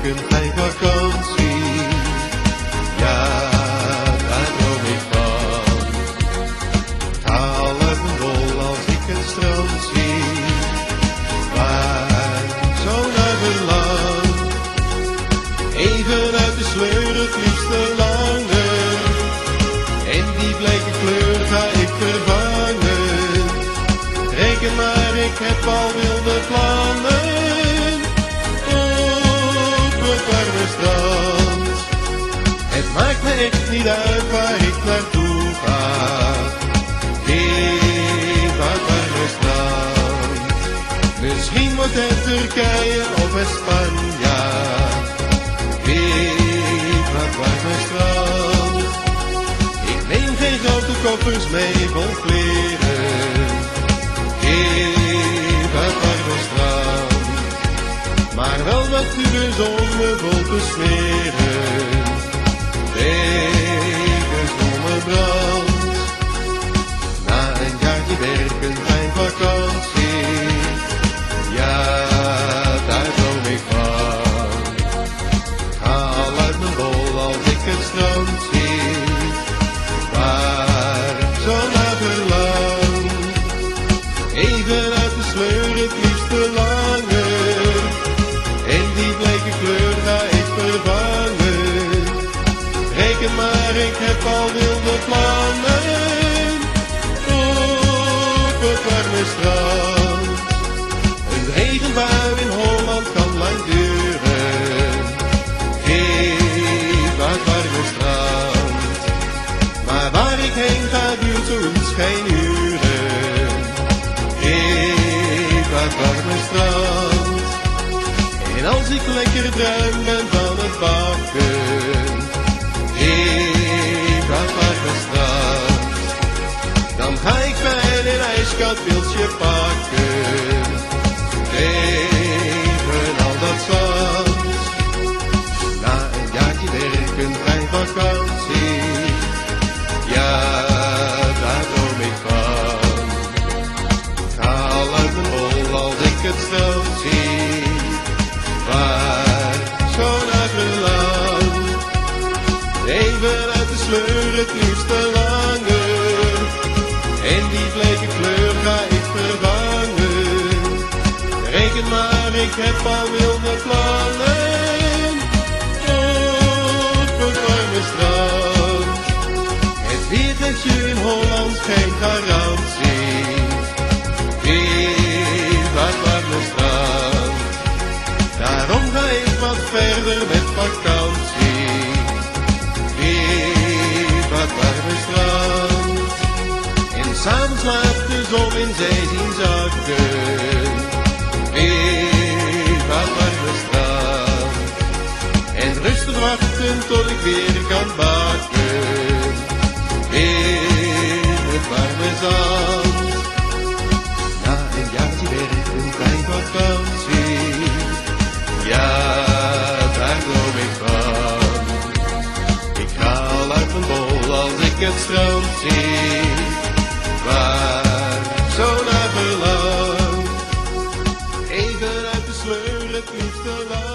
werken, geen vakantie. Ja, daar droom ik van. Ik haal uit mijn bol als ik het strand zie. Waar zo naar verlang. Even uit de sleur, het liefste langer. En die bleke kleur ga ik vervangen. Reken maar, ik heb al wilde plannen. Op het warme strand. Het maakt me echt niet uit waar ik naartoe ga. Ik ga het warme strand. Misschien wordt het Turkije of het Spanje. Ik ga het warme strand. Ik neem geen grote koffers mee vol kleren. Ik ga het warme strand. Maar wel wat tubers om me vol te smeren. Tegen zonnebrand. Na een jaartje werken, geen vakantie. Ja, daar droom ik van. Ik haal uit mijn bol als ik het strand zie. Waar zo naar verlang. Even uit de sleur, het liefste langer. En die bleke kleur ga ik vervangen. Reken maar, ik heb al wilde plannen. Op het warme strand. Een regenbui in Holland kan lang duren. Ik ga het warme strand. Maar waar ik heen ga duurt zoiets geen uren. Ik ga het warme strand. En als ik lekker bruin ben van het bakken. Ik ga het warme strand. Dan ga ik fijn een ijskoud pilsje pakken. Tegen al dat zand. Na een jaartje werken, geen vakantie. Ja, daar droom ik van. Ik haal uit mijn bol als ik het strand zie. Waar zo naar verlang. Even uit de sleur, het liefste langer. En die bleke kleur ga ik vervangen. Reken maar, ik heb al wilde plannen. Op het warme strand. Het weertje in Holland geen garantie. Ik ga het warme strand. Daarom ga ik wat verder met vakantie. Ik ga het warme strand. En s'avonds laat de zon in zee zien zakken. Ik ga het warme strand. En rustig wachten tot ik weer kan bakken. In het warme zand. Na een jaartje werken, geen vakantie. Ja, daar droom ik van. Ik haal uit mijn bol als ik het strand zie. Waar zo naar verlang. Even uit de sleur, het liefste lang.